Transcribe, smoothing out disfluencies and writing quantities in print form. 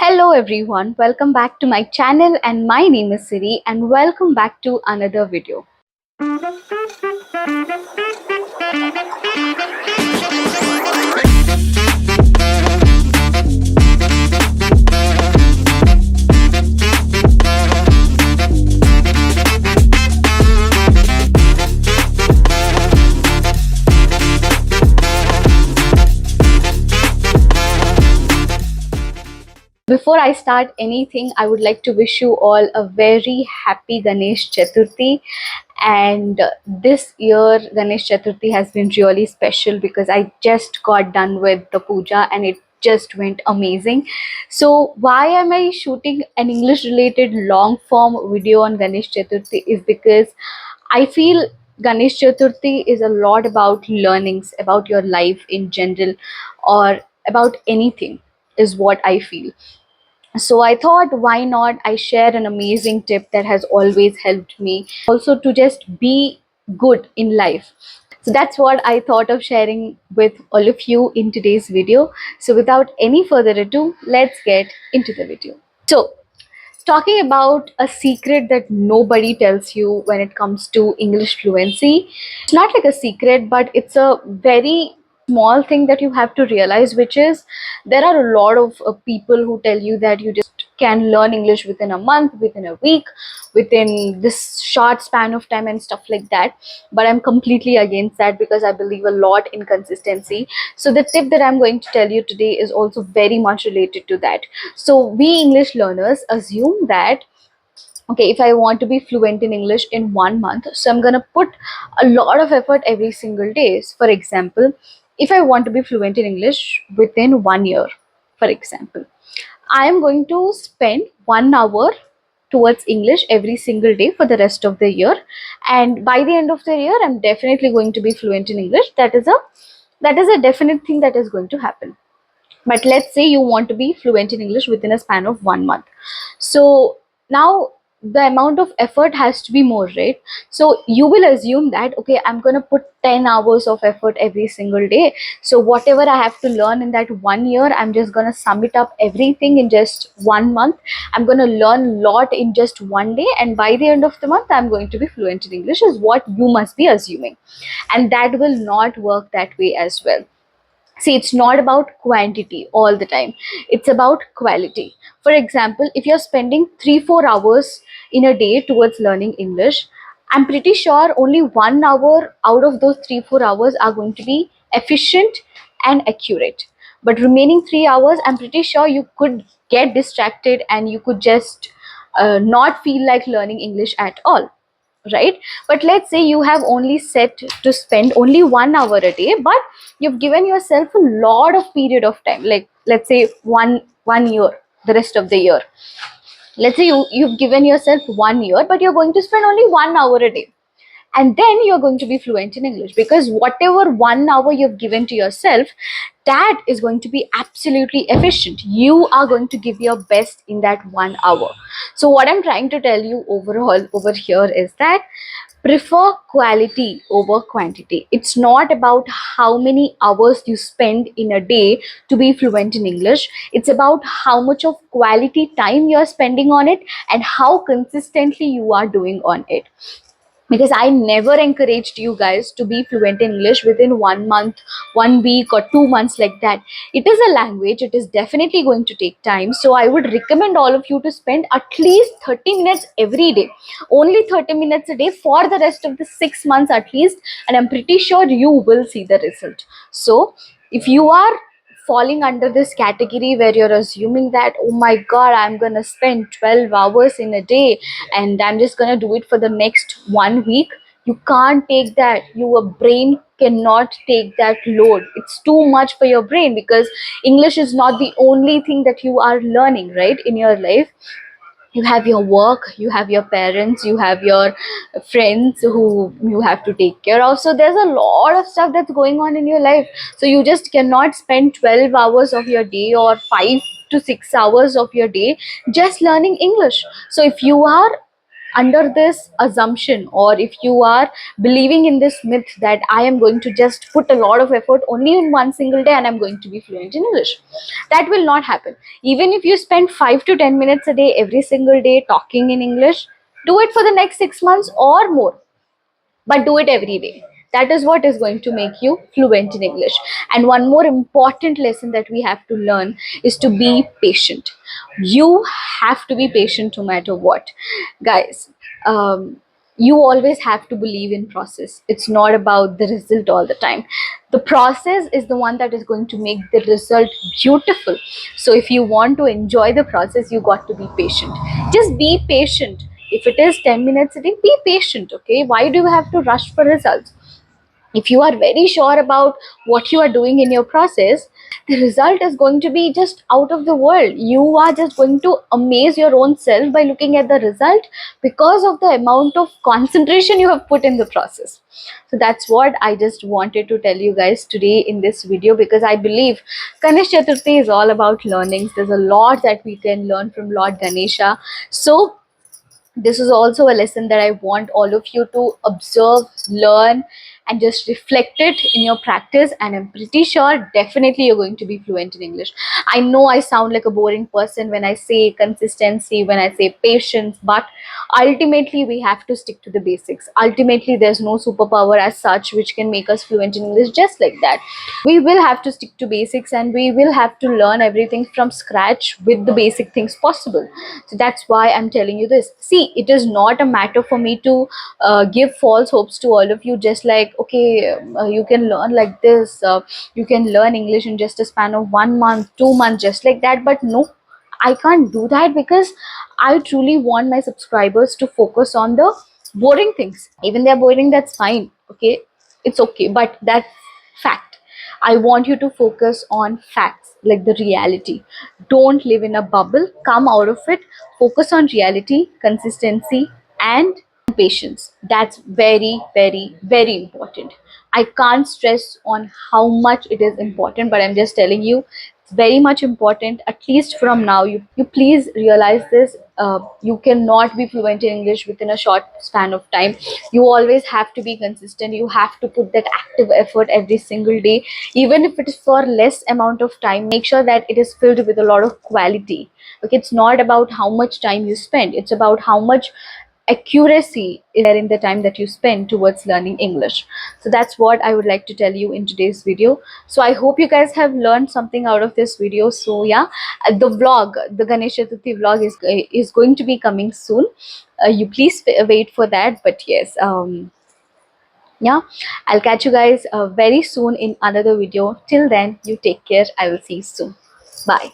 Hello everyone, welcome back to my channel and my name is Siri and welcome back to another video. Before I start anything, I would like to wish you all a very happy Ganesh Chaturthi. And this year, Ganesh Chaturthi has been really special because I just got done with the puja and it just went amazing. So, why am I shooting an English related long form video on Ganesh Chaturthi? Is because I feel Ganesh Chaturthi is a lot about learnings, about your life in general, or about anything, is what I feel. So I thought, why not I share an amazing tip that has always helped me also to just be good in life. So that's what I thought of sharing with all of you in today's video. So without any further ado, let's get into the video. So talking about a secret that nobody tells you when it comes to English fluency. It's not like a secret, but it's a very small thing that you have to realize, which is there are a lot of people who tell you that you just can learn English within a month, within a week, within this short span of time and stuff like that. But I'm completely against that because I believe a lot in consistency. So the tip that I'm going to tell you today is also very much related to that. So we English learners assume that, okay, if I want to be fluent in English in 1 month, so I'm gonna put a lot of effort every single day. For example, if I want to be fluent in English within 1 year, for example, I am going to spend 1 hour towards English every single day for the rest of the year, and by the end of the year, I'm definitely going to be fluent in English. That is a definite thing that is going to happen. But let's say you want to be fluent in English within a span of 1 month. So now the amount of effort has to be more, right? So you will assume that, okay, I'm going to put 10 hours of effort every single day. So whatever I have to learn in that 1 year, I'm just going to sum it up everything in just 1 month. I'm going to learn a lot in just one day. And by the end of the month, I'm going to be fluent in English, is what you must be assuming. And that will not work that way as well. See, it's not about quantity all the time, it's about quality. For example, if you're spending 3-4 hours in a day towards learning English, I'm pretty sure only 1 hour out of those 3-4 hours are going to be efficient and accurate. But remaining 3 hours, I'm pretty sure you could get distracted and you could just not feel like learning English at all, right? But let's say you have only set to spend only 1 hour a day, but you've given yourself a lot of period of time, like let's say one year, the rest of the year. Let's say you've given yourself 1 year, but you're going to spend only 1 hour a day, and then you're going to be fluent in English, because whatever 1 hour you've given to yourself, that is going to be absolutely efficient. You are going to give your best in that 1 hour. So what I'm trying to tell you overall over here is that prefer quality over quantity. It's not about how many hours you spend in a day to be fluent in English. It's about how much of quality time you're spending on it and how consistently you are doing on it. Because I never encouraged you guys to be fluent in English within 1 month, 1 week, or 2 months like that. It is a language, it is definitely going to take time. So I would recommend all of you to spend at least 30 minutes every day, only 30 minutes a day for the rest of the 6 months at least, and I'm pretty sure you will see the result. So if you are falling under this category where you're assuming that, oh my god, I'm gonna spend 12 hours in a day and I'm just gonna do it for the next 1 week, you can't take that. Your brain cannot take that load. It's too much for your brain, because English is not the only thing that you are learning, right, in your life. You have your work, you have your parents, you have your friends who you have to take care of. So there's a lot of stuff that's going on in your life. So you just cannot spend 12 hours of your day or 5 to 6 hours of your day just learning English. So if you are under this assumption, or if you are believing in this myth that I am going to just put a lot of effort only in one single day and I'm going to be fluent in English, that will not happen. Even if you spend 5 to 10 minutes a day every single day talking in English, do it for the next 6 months or more, but do it every day. That is what is going to make you fluent in English. And one more important lesson that we have to learn is to be patient. You have to be patient no matter what, guys. You always have to believe in process. It's not about the result all the time. The process is the one that is going to make the result beautiful. So if you want to enjoy the process, you got to be patient. Just be patient. If it is 10 minutes a day, be patient. Okay, why do you have to rush for results? If you are very sure about what you are doing in your process, the result is going to be just out of the world. You are just going to amaze your own self by looking at the result, because of the amount of concentration you have put in the process. So that's what I just wanted to tell you guys today in this video, because I believe Ganesh Chaturthi is all about learnings. There's a lot that we can learn from Lord Ganesha. So this is also a lesson that I want all of you to observe, learn, and just reflect it in your practice. And I'm pretty sure definitely you're going to be fluent in English. I know I sound like a boring person when I say consistency, when I say patience, but ultimately we have to stick to the basics. Ultimately, there's no superpower as such which can make us fluent in English just like that. We will have to stick to basics, and we will have to learn everything from scratch with the basic things possible. So that's why I'm telling you this. See, it is not a matter for me to give false hopes to all of you, just like, okay, you can learn like this, you can learn English in just a span of 1 month, 2 months, just like that. But no, I can't do that, because I truly want my subscribers to focus on the boring things. Even they're boring, that's fine. Okay, it's okay. But that fact, I want you to focus on facts, like the reality. Don't live in a bubble. Come out of it. Focus on reality, consistency, and patience. That's very, very, very important. I can't stress on how much it is important, but I'm just telling you, it's very much important. At least from now, you please realize this. You cannot be fluent in English within a short span of time. You always have to be consistent. You have to put that active effort every single day, even if it is for less amount of time. Make sure that it is filled with a lot of quality. Okay, it's not about how much time you spend, it's about how much accuracy is there in the time that you spend towards learning English. So that's what I would like to tell you in today's video. So I hope you guys have learned something out of this video. So yeah, the vlog, the Ganesh Chaturthi vlog is going to be coming soon. You please wait for that. But yes, yeah, I'll catch you guys very soon in another video. Till then, you take care. I will see you soon. Bye.